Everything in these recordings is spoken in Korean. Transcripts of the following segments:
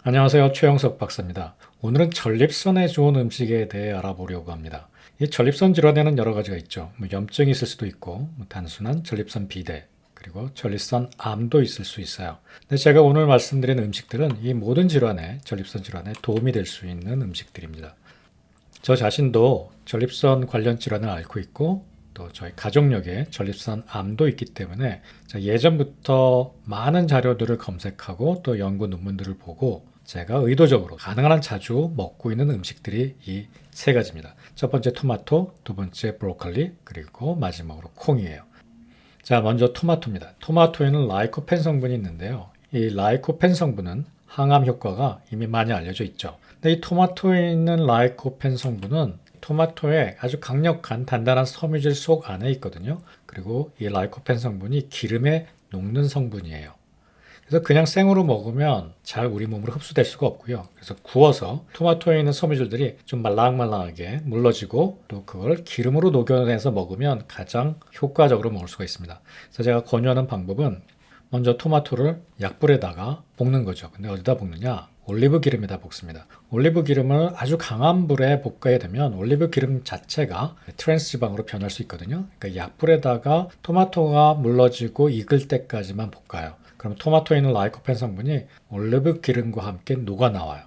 안녕하세요. 최영석 박사입니다. 오늘은 전립선에 좋은 음식에 대해 알아보려고 합니다. 이 전립선 질환에는 여러 가지가 있죠. 염증이 있을 수도 있고, 단순한 전립선 비대, 그리고 전립선 암도 있을 수 있어요. 근데 제가 오늘 말씀드린 음식들은 이 모든 질환에, 전립선 질환에 도움이 될 수 있는 음식들입니다. 저 자신도 전립선 관련 질환을 앓고 있고, 또 저희 가족력에 전립선 암도 있기 때문에 예전부터 많은 자료들을 검색하고 또 연구 논문들을 보고 제가 의도적으로 가능한 한 자주 먹고 있는 음식들이 이 세 가지입니다. 첫 번째 토마토, 두 번째 브로콜리, 그리고 마지막으로 콩이에요. 자, 먼저 토마토입니다. 토마토에는 라이코펜 성분이 있는데요. 이 라이코펜 성분은 항암 효과가 이미 많이 알려져 있죠. 근데 이 토마토에 있는 라이코펜 성분은 토마토의 아주 강력한 단단한 섬유질 속 안에 있거든요. 그리고 이 라이코펜 성분이 기름에 녹는 성분이에요. 그래서 그냥 생으로 먹으면 잘 우리 몸으로 흡수될 수가 없고요. 그래서 구워서 토마토에 있는 섬유질들이 좀 말랑말랑하게 물러지고 또 그걸 기름으로 녹여내서 먹으면 가장 효과적으로 먹을 수가 있습니다. 그래서 제가 권유하는 방법은 먼저 토마토를 약불에다가 볶는 거죠. 근데 어디다 볶느냐? 올리브 기름에다 볶습니다. 올리브 기름을 아주 강한 불에 볶아야 되면 올리브 기름 자체가 트랜스 지방으로 변할 수 있거든요. 그러니까 약불에다가 토마토가 물러지고 익을 때까지만 볶아요. 그럼 토마토에 있는 라이코펜 성분이 올리브 기름과 함께 녹아 나와요.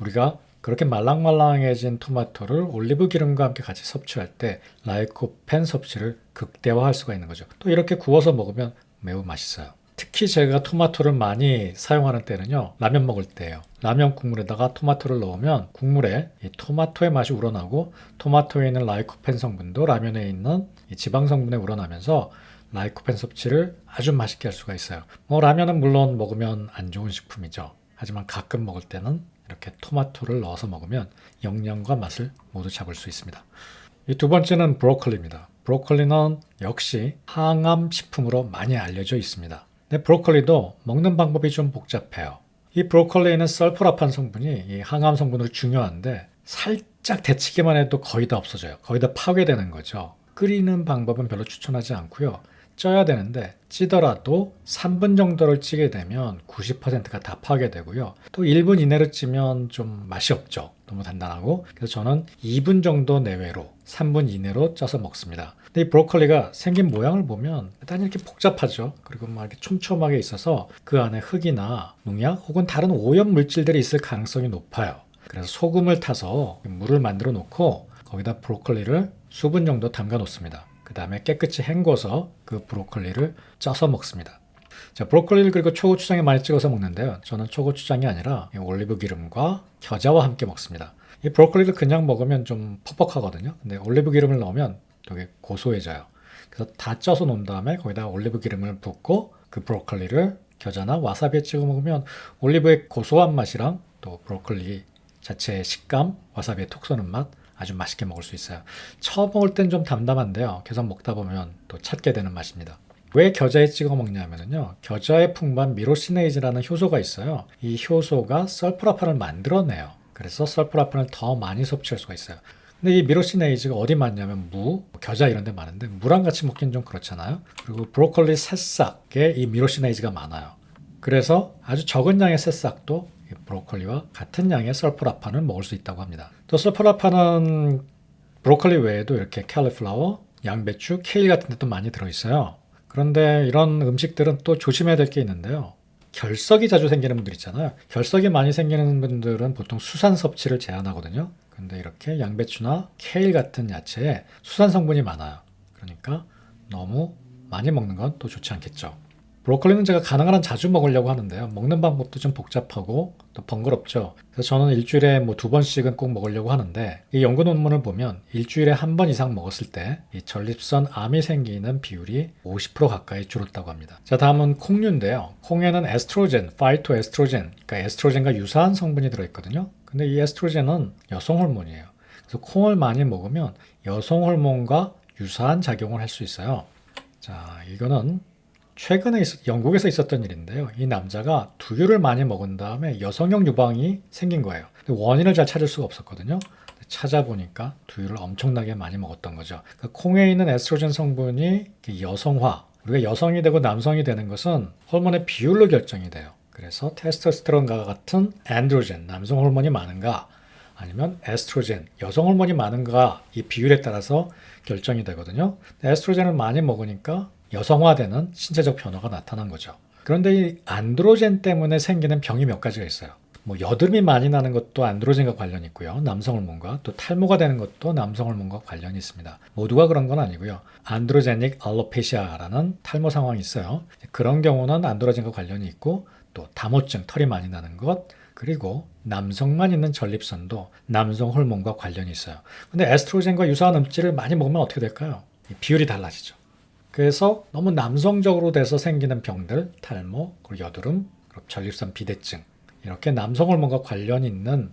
우리가 그렇게 말랑말랑해진 토마토를 올리브 기름과 함께 같이 섭취할 때 라이코펜 섭취를 극대화할 수가 있는 거죠. 또 이렇게 구워서 먹으면 매우 맛있어요. 특히 제가 토마토를 많이 사용하는 때는요, 라면 먹을 때예요. 라면 국물에다가 토마토를 넣으면 국물에 이 토마토의 맛이 우러나고 토마토에 있는 라이코펜 성분도 라면에 있는 이 지방 성분에 우러나면서 라이코펜 섭취를 아주 맛있게 할 수가 있어요. 라면은 물론 먹으면 안 좋은 식품이죠. 하지만 가끔 먹을 때는 이렇게 토마토를 넣어서 먹으면 영양과 맛을 모두 잡을 수 있습니다. 이 두 번째는 브로콜리입니다. 브로콜리는 역시 항암 식품으로 많이 알려져 있습니다. 근데 브로콜리도 먹는 방법이 좀 복잡해요. 이 브로콜리에는 설포라판 성분이 이 항암 성분으로 중요한데 살짝 데치기만 해도 거의 다 없어져요. 거의 다 파괴되는 거죠. 끓이는 방법은 별로 추천하지 않고요. 쪄야 되는데 찌더라도 3분 정도를 찌게 되면 90%가 다 파괴되고요. 또 1분 이내로 찌면 좀 맛이 없죠. 너무 단단하고. 그래서 저는 2분 정도 내외로 3분 이내로 쪄서 먹습니다. 근데 이 브로콜리가 생긴 모양을 보면 일단 이렇게 복잡하죠. 그리고 막 이렇게 촘촘하게 있어서 그 안에 흙이나 농약 혹은 다른 오염 물질들이 있을 가능성이 높아요. 그래서 소금을 타서 물을 만들어 놓고 거기다 브로콜리를 수분 정도 담가 놓습니다. 그 다음에 깨끗이 헹궈서 그 브로콜리를 쪄서 먹습니다. 자, 브로콜리를 그리고 초고추장에 많이 찍어서 먹는데요. 저는 초고추장이 아니라 올리브 기름과 겨자와 함께 먹습니다. 이 브로콜리를 그냥 먹으면 좀 퍽퍽하거든요. 근데 올리브 기름을 넣으면 되게 고소해져요. 그래서 다 쪄서 놓은 다음에 거기다 올리브 기름을 붓고 그 브로콜리를 겨자나 와사비에 찍어 먹으면 올리브의 고소한 맛이랑 또 브로콜리 자체의 식감, 와사비의 톡 쏘는 맛, 아주 맛있게 먹을 수 있어요. 처음 먹을 땐 좀 담담한데요. 계속 먹다 보면 또 찾게 되는 맛입니다. 왜 겨자에 찍어 먹냐면요. 겨자에 풍부한 미로시네이즈라는 효소가 있어요. 이 효소가 설포라판을 만들어내요. 그래서 설포라판을 더 많이 섭취할 수가 있어요. 근데 이 미로시네이즈가 어디 많냐면 겨자 이런 데 많은데 무랑 같이 먹기는 좀 그렇잖아요. 그리고 브로콜리 새싹에 이 미로시네이즈가 많아요. 그래서 아주 적은 양의 새싹도 브로콜리와 같은 양의 설포라판을 먹을 수 있다고 합니다. 또 설포라판은 브로콜리 외에도 이렇게 캘리플라워, 양배추, 케일 같은 데도 많이 들어있어요. 그런데 이런 음식들은 또 조심해야 될 게 있는데요. 결석이 자주 생기는 분들 있잖아요. 결석이 많이 생기는 분들은 보통 수산 섭취를 제한하거든요. 근데 이렇게 양배추나 케일 같은 야채에 수산 성분이 많아요. 그러니까 너무 많이 먹는 건 또 좋지 않겠죠. 브로콜리는 제가 가능한 한 자주 먹으려고 하는데요. 먹는 방법도 좀 복잡하고 또 번거롭죠. 그래서 저는 일주일에 2번씩은 꼭 먹으려고 하는데 이 연구 논문을 보면 일주일에 한 번 이상 먹었을 때 이 전립선 암이 생기는 비율이 50% 가까이 줄었다고 합니다. 자, 다음은 콩류인데요. 콩에는 에스트로겐, 파이토에스트로겐, 그러니까 에스트로겐과 유사한 성분이 들어있거든요. 근데 이 에스트로겐은 여성 호르몬이에요. 그래서 콩을 많이 먹으면 여성 호르몬과 유사한 작용을 할 수 있어요. 자, 이거는 최근에 영국에서 있었던 일인데요. 이 남자가 두유를 많이 먹은 다음에 여성형 유방이 생긴 거예요. 근데 원인을 잘 찾을 수가 없었거든요. 찾아보니까 두유를 엄청나게 많이 먹었던 거죠. 그러니까 콩에 있는 에스트로겐 성분이 여성화, 우리가 여성이 되고 남성이 되는 것은 호르몬의 비율로 결정이 돼요. 그래서 테스토스테론과 같은 안드로겐, 남성 호르몬이 많은가 아니면 에스트로겐, 여성 호르몬이 많은가 이 비율에 따라서 결정이 되거든요. 에스트로겐을 많이 먹으니까 여성화되는 신체적 변화가 나타난 거죠. 그런데 이 안드로겐 때문에 생기는 병이 몇 가지가 있어요. 뭐 여드름이 많이 나는 것도 안드로겐과 관련이 있고요. 남성 호르몬과 또 탈모가 되는 것도 남성 호르몬과 관련이 있습니다. 모두가 그런 건 아니고요. 안드로제닉 알로페시아라는 탈모 상황이 있어요. 그런 경우는 안드로겐과 관련이 있고 또 다모증, 털이 많이 나는 것, 그리고 남성만 있는 전립선도 남성 호르몬과 관련이 있어요. 근데 에스트로겐과 유사한 음질을 많이 먹으면 어떻게 될까요? 비율이 달라지죠. 그래서 너무 남성적으로 돼서 생기는 병들, 탈모, 그리고 여드름, 그리고 전립선 비대증 이렇게 남성 호르몬과 관련이 있는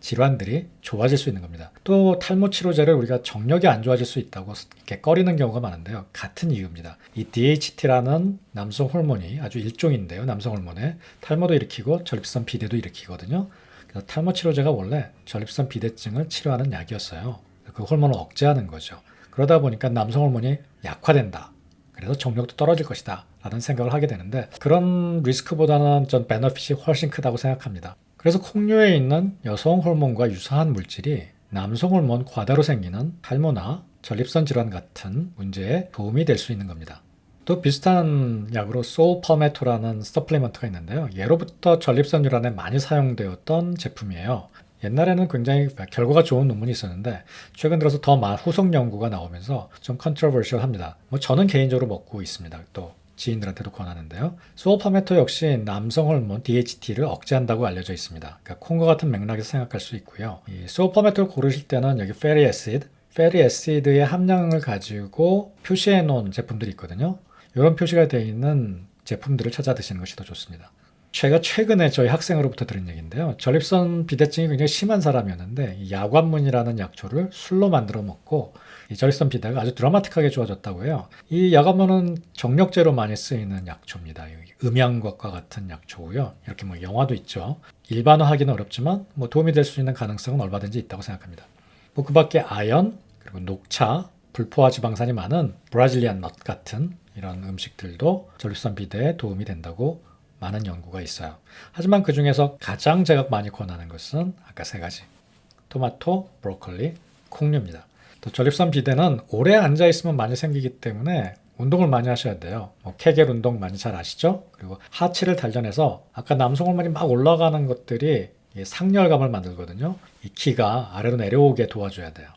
질환들이 좋아질 수 있는 겁니다. 또 탈모 치료제를 우리가 정력이 안 좋아질 수 있다고 이렇게 꺼리는 경우가 많은데요. 같은 이유입니다. 이 DHT라는 남성 호르몬이 아주 일종인데요. 남성 호르몬에 탈모도 일으키고 전립선 비대도 일으키거든요. 그래서 탈모 치료제가 원래 전립선 비대증을 치료하는 약이었어요. 그 호르몬을 억제하는 거죠. 그러다 보니까 남성 호르몬이 약화된다. 그래서 정력도 떨어질 것이다 라는 생각을 하게 되는데 그런 리스크보다는 전 베너핏이 훨씬 크다고 생각합니다. 그래서 콩류에 있는 여성 호르몬과 유사한 물질이 남성 호르몬 과다로 생기는 탈모나 전립선 질환 같은 문제에 도움이 될 수 있는 겁니다. 또 비슷한 약으로 솔퍼메토라는 서플리먼트가 있는데요. 예로부터 전립선 질환에 많이 사용되었던 제품이에요. 옛날에는 굉장히 결과가 좋은 논문이 있었는데 최근 들어서 더 많은 후속 연구가 나오면서 좀 컨트로버셜합니다. 저는 개인적으로 먹고 있습니다. 또 지인들한테도 권하는데요. 소오파메토 역시 남성 호르몬 DHT를 억제한다고 알려져 있습니다. 그러니까 콩과 같은 맥락에서 생각할 수 있고요. 이 소오파메토를 고르실 때는 여기 페리 애시드의 함량을 가지고 표시해 놓은 제품들이 있거든요. 이런 표시가 되어 있는 제품들을 찾아 드시는 것이 더 좋습니다. 제가 최근에 저희 학생으로부터 들은 얘기인데요. 전립선 비대증이 굉장히 심한 사람이었는데 이 야관문이라는 약초를 술로 만들어 먹고 이 전립선 비대가 아주 드라마틱하게 좋아졌다고 해요. 이 야관문은 정력제로 많이 쓰이는 약초입니다. 음양과과 같은 약초고요. 이렇게 영화도 있죠. 일반화하기는 어렵지만 도움이 될 수 있는 가능성은 얼마든지 있다고 생각합니다. 그 밖에 아연, 그리고 녹차, 불포화 지방산이 많은 브라질리안 넛 같은 이런 음식들도 전립선 비대에 도움이 된다고 많은 연구가 있어요. 하지만 그 중에서 가장 제가 많이 권하는 것은 아까 세 가지. 토마토, 브로콜리, 콩류입니다. 또 전립선 비대는 오래 앉아 있으면 많이 생기기 때문에 운동을 많이 하셔야 돼요. 케겔 운동 많이 잘 아시죠? 그리고 하체를 단련해서 아까 남성 호르몬이 막 올라가는 것들이 상열감을 만들거든요. 이 키가 아래로 내려오게 도와줘야 돼요.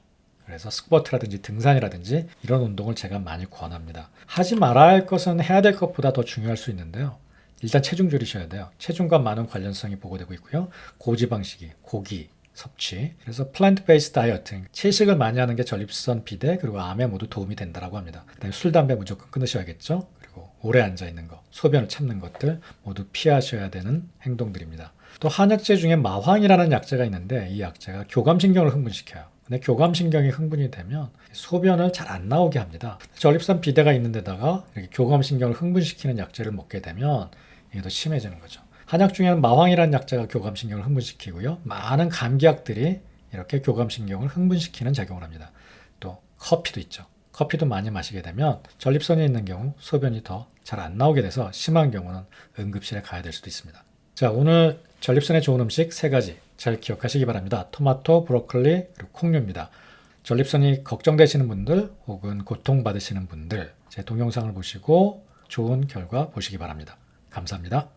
그래서 스쿼트라든지 등산이라든지 이런 운동을 제가 많이 권합니다. 하지 말아야 할 것은 해야 될 것보다 더 중요할 수 있는데요. 일단 체중 줄이셔야 돼요. 체중과 많은 관련성이 보고되고 있고요. 고지방식이, 고기 섭취. 그래서 플랜트 베이스 다이어트, 채식을 많이 하는 게 전립선 비대 그리고 암에 모두 도움이 된다고 합니다. 그다음에 술, 담배 무조건 끊으셔야겠죠. 그리고 오래 앉아 있는 거, 소변을 참는 것들 모두 피하셔야 되는 행동들입니다. 또 한약재 중에 마황이라는 약재가 있는데 이 약재가 교감신경을 흥분시켜요. 근데 교감신경이 흥분이 되면 소변을 잘 안 나오게 합니다. 전립선 비대가 있는 데다가 이렇게 교감신경을 흥분시키는 약재를 먹게 되면 이게 더 심해지는 거죠. 한약 중에는 마황이라는 약재가 교감신경을 흥분시키고요. 많은 감기약들이 이렇게 교감신경을 흥분시키는 작용을 합니다. 또 커피도 있죠. 커피도 많이 마시게 되면 전립선이 있는 경우 소변이 더 잘 안 나오게 돼서 심한 경우는 응급실에 가야 될 수도 있습니다. 자, 오늘 전립선에 좋은 음식 3가지 잘 기억하시기 바랍니다. 토마토, 브로콜리, 그리고 콩류입니다. 전립선이 걱정되시는 분들 혹은 고통받으시는 분들 제 동영상을 보시고 좋은 결과 보시기 바랍니다. 감사합니다.